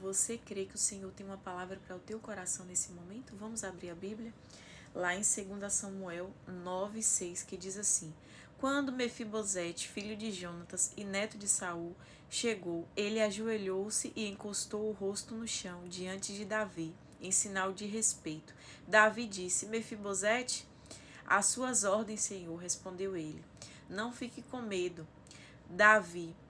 Você crê que o Senhor tem uma palavra para o teu coração nesse momento? Vamos abrir a Bíblia? Lá em 2 Samuel 9:6, que diz assim: Quando Mefibosete, filho de Jonatas e neto de Saul, chegou, ele ajoelhou-se e encostou o rosto no chão diante de Davi, em sinal de respeito. Davi disse: Mefibosete, às suas ordens, Senhor, respondeu ele. Não fique com medo.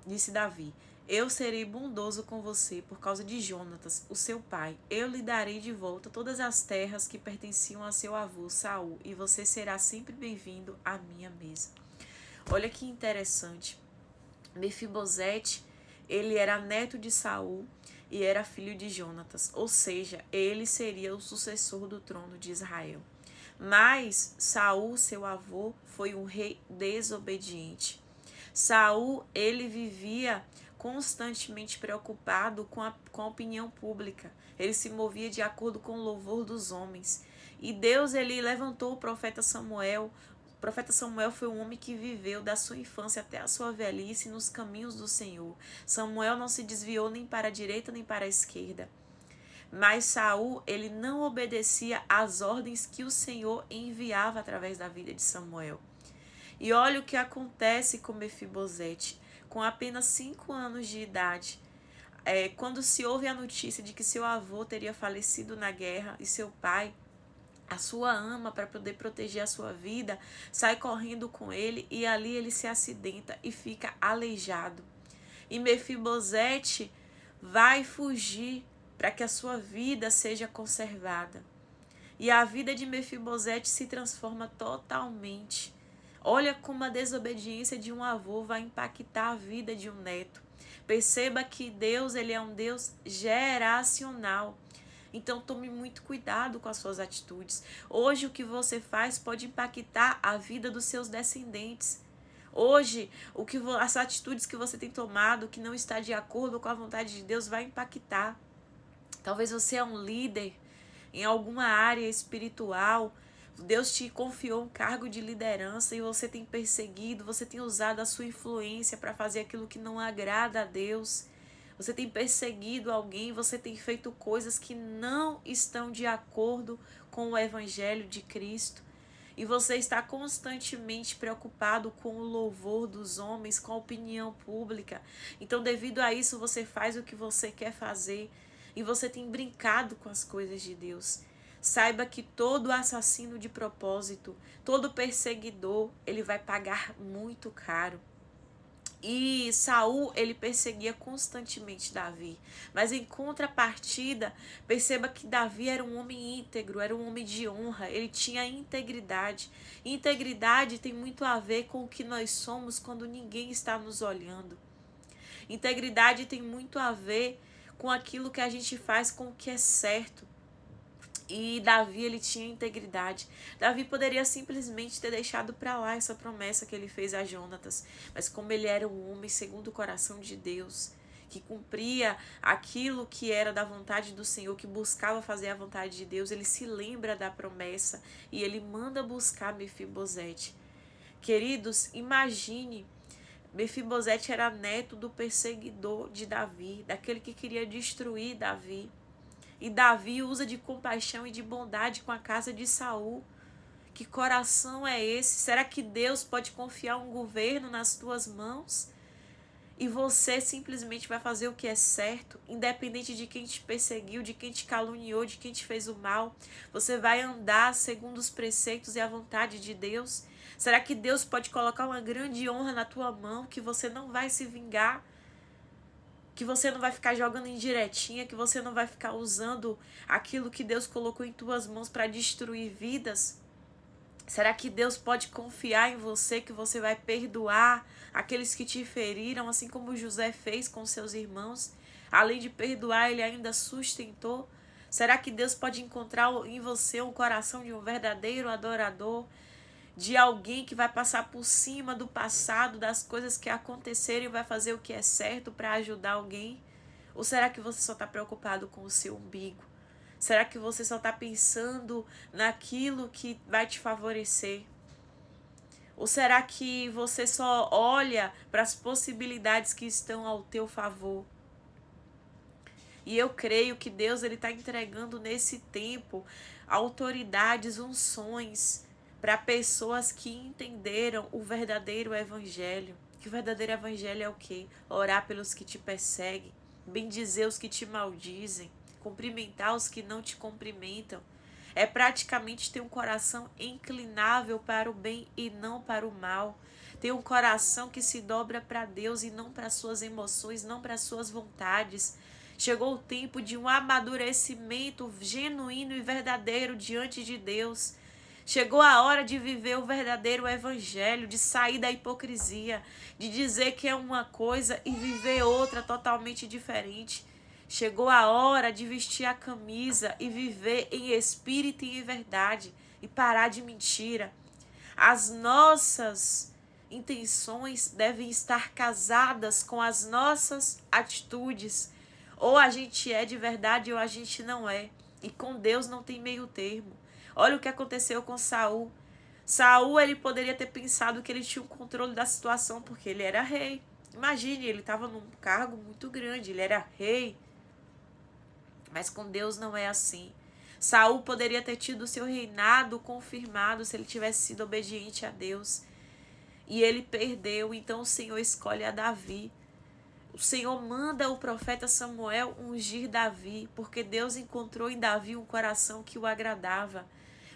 Disse Davi, eu serei bondoso com você por causa de Jonatas, o seu pai. Eu lhe darei de volta todas as terras que pertenciam a seu avô Saul, e você será sempre bem-vindo à minha mesa. Olha que interessante. Mefibosete, ele era neto de Saul e era filho de Jonatas, ou seja, ele seria o sucessor do trono de Israel. Mas Saul, seu avô, foi um rei desobediente. Saul, ele vivia constantemente preocupado com a opinião pública. Ele se movia de acordo com o louvor dos homens. E Deus, ele levantou o profeta Samuel. O profeta Samuel foi um homem que viveu da sua infância até a sua velhice nos caminhos do Senhor. Samuel não se desviou nem para a direita nem para a esquerda. Mas Saul, ele não obedecia às ordens que o Senhor enviava através da vida de Samuel. E olha o que acontece com Mefibosete. Com apenas 5 anos de idade, quando se ouve a notícia de que seu avô teria falecido na guerra e seu pai, a sua ama, para poder proteger a sua vida, sai correndo com ele e ali ele se acidenta e fica aleijado. E Mefibosete vai fugir para que a sua vida seja conservada. E a vida de Mefibosete se transforma totalmente. Olha como a desobediência de um avô vai impactar a vida de um neto. Perceba que Deus, ele é um Deus geracional. Então tome muito cuidado com as suas atitudes. Hoje o que você faz pode impactar a vida dos seus descendentes. Hoje, as atitudes que você tem tomado, que não está de acordo com a vontade de Deus, vai impactar. Talvez você é um líder em alguma área espiritual. Deus te confiou um cargo de liderança e você tem perseguido, você tem usado a sua influência para fazer aquilo que não agrada a Deus. Você tem perseguido alguém, você tem feito coisas que não estão de acordo com o Evangelho de Cristo. E você está constantemente preocupado com o louvor dos homens, com a opinião pública. Então, devido a isso, você faz o que você quer fazer. E você tem brincado com as coisas de Deus. Saiba que todo assassino de propósito, todo perseguidor, ele vai pagar muito caro. E Saul, ele perseguia constantemente Davi. Mas em contrapartida, perceba que Davi era um homem íntegro, era um homem de honra, ele tinha integridade. Integridade tem muito a ver com o que nós somos quando ninguém está nos olhando. Integridade tem muito a ver com aquilo que a gente faz com o que é certo. E Davi, ele tinha integridade. Davi poderia simplesmente ter deixado para lá essa promessa que ele fez a Jonatas. Mas como ele era um homem segundo o coração de Deus, que cumpria aquilo que era da vontade do Senhor, que buscava fazer a vontade de Deus, ele se lembra da promessa e ele manda buscar Mefibosete. Queridos, imagine, Mefibosete era neto do perseguidor de Davi, daquele que queria destruir Davi. E Davi usa de compaixão e de bondade com a casa de Saul. Que coração é esse? Será que Deus pode confiar um governo nas tuas mãos? E você simplesmente vai fazer o que é certo, independente de quem te perseguiu, de quem te caluniou, de quem te fez o mal. Você vai andar segundo os preceitos e a vontade de Deus? Será que Deus pode colocar uma grande honra na tua mão, que você não vai se vingar? Que você não vai ficar jogando indiretinha, que você não vai ficar usando aquilo que Deus colocou em tuas mãos para destruir vidas? Será que Deus pode confiar em você, que você vai perdoar aqueles que te feriram, assim como José fez com seus irmãos? Além de perdoar, ele ainda sustentou. Será que Deus pode encontrar em você o coração de um verdadeiro adorador? De alguém que vai passar por cima do passado, das coisas que aconteceram e vai fazer o que é certo para ajudar alguém? Ou será que você só está preocupado com o seu umbigo? Será que você só está pensando naquilo que vai te favorecer? Ou será que você só olha para as possibilidades que estão ao teu favor? E eu creio que Deus está entregando nesse tempo autoridades, unções para pessoas que entenderam o verdadeiro evangelho. Que o verdadeiro evangelho é o quê? Orar pelos que te perseguem, bendizer os que te maldizem, cumprimentar os que não te cumprimentam. É praticamente ter um coração inclinável para o bem e não para o mal. Ter um coração que se dobra para Deus e não para suas emoções, não para suas vontades. Chegou o tempo de um amadurecimento genuíno e verdadeiro diante de Deus. Chegou a hora de viver o verdadeiro evangelho, de sair da hipocrisia, de dizer que é uma coisa e viver outra totalmente diferente. Chegou a hora de vestir a camisa e viver em espírito e em verdade e parar de mentira. As nossas intenções devem estar casadas com as nossas atitudes. Ou a gente é de verdade ou a gente não é. E com Deus não tem meio termo. Olha o que aconteceu com Saul. Saul, ele poderia ter pensado que ele tinha o controle da situação porque ele era rei. Imagine, ele estava num cargo muito grande, ele era rei. Mas com Deus não é assim. Saul poderia ter tido o seu reinado confirmado se ele tivesse sido obediente a Deus. E ele perdeu, então o Senhor escolhe a Davi. O Senhor manda o profeta Samuel ungir Davi, porque Deus encontrou em Davi um coração que o agradava.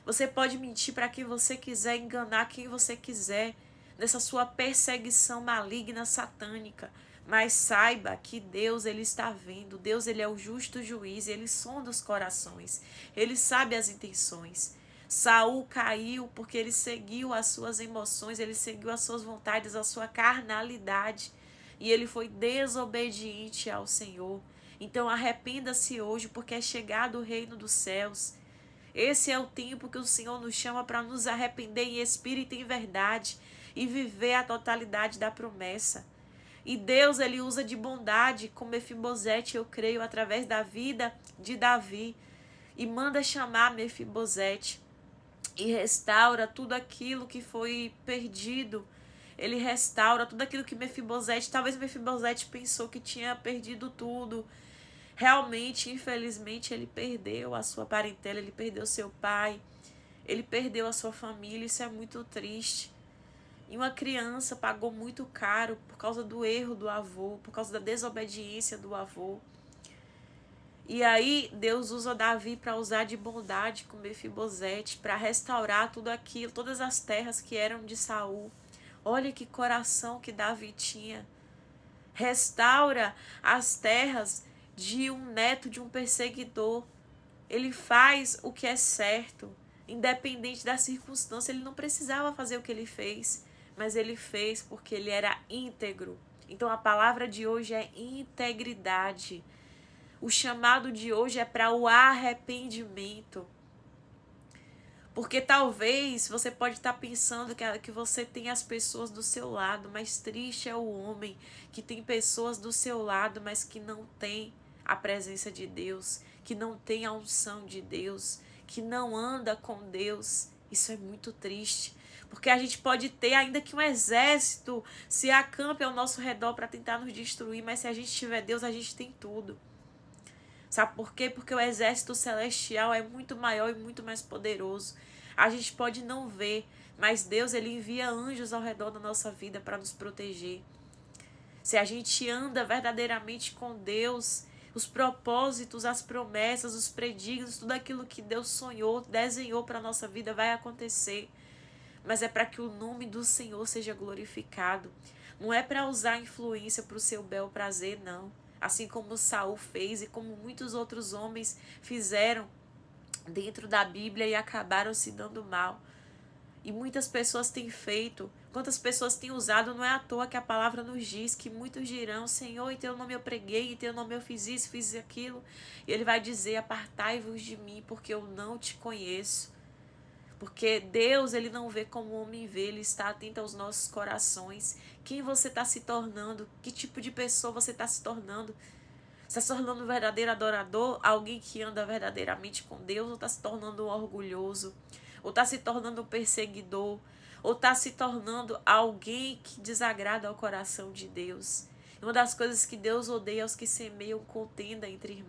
Você pode mentir para quem você quiser, enganar quem você quiser, nessa sua perseguição maligna, satânica. Mas saiba que Deus, ele está vendo. Deus, ele é o justo juiz, ele sonda os corações. Ele sabe as intenções. Saul caiu porque ele seguiu as suas emoções, ele seguiu as suas vontades, a sua carnalidade. E ele foi desobediente ao Senhor. Então arrependa-se hoje, porque é chegado o reino dos céus. Esse é o tempo que o Senhor nos chama para nos arrepender em espírito e em verdade e viver a totalidade da promessa. E Deus, ele usa de bondade com Mefibosete, eu creio, através da vida de Davi. E manda chamar Mefibosete e restaura tudo aquilo que foi perdido. Ele restaura tudo aquilo que Mefibosete, talvez Mefibosete pensou que tinha perdido tudo. Realmente, infelizmente, ele perdeu a sua parentela, ele perdeu seu pai, ele perdeu a sua família, isso é muito triste. E uma criança pagou muito caro por causa do erro do avô, por causa da desobediência do avô. E aí Deus usa Davi para usar de bondade com Mefibosete, para restaurar tudo aquilo, todas as terras que eram de Saul. Olha que coração que Davi tinha. Restaura as terras de um neto de um perseguidor. Ele faz o que é certo, independente da circunstância. Ele não precisava fazer o que ele fez, mas ele fez porque ele era íntegro. Então a palavra de hoje é integridade. O chamado de hoje é para o arrependimento. Porque talvez você pode estar pensando que você tem as pessoas do seu lado, mas triste é o homem que tem pessoas do seu lado, mas que não tem a presença de Deus, que não tem a unção de Deus, que não anda com Deus. Isso é muito triste. Porque a gente pode ter, ainda que um exército se acampe ao nosso redor para tentar nos destruir, mas se a gente tiver Deus, a gente tem tudo. Sabe por quê? Porque o exército celestial é muito maior e muito mais poderoso. A gente pode não ver, mas Deus, ele envia anjos ao redor da nossa vida para nos proteger. Se a gente anda verdadeiramente com Deus, os propósitos, as promessas, os predígios, tudo aquilo que Deus sonhou, desenhou para a nossa vida vai acontecer. Mas é para que o nome do Senhor seja glorificado. Não é para usar influência para o seu bel prazer, não. Assim como Saul fez e como muitos outros homens fizeram dentro da Bíblia e acabaram se dando mal. E muitas pessoas têm feito, quantas pessoas têm usado, não é à toa que a palavra nos diz que muitos dirão: Senhor, em teu nome eu preguei, em teu nome eu fiz isso, fiz aquilo. E ele vai dizer: apartai-vos de mim, porque eu não te conheço. Porque Deus, ele não vê como o homem vê, ele está atento aos nossos corações. Quem você está se tornando? Que tipo de pessoa você está se tornando? Está se tornando um verdadeiro adorador? Alguém que anda verdadeiramente com Deus? Ou está se tornando um orgulhoso? Ou está se tornando um perseguidor? Ou está se tornando alguém que desagrada ao coração de Deus? Uma das coisas que Deus odeia é os que semeiam contenda entre irmãos.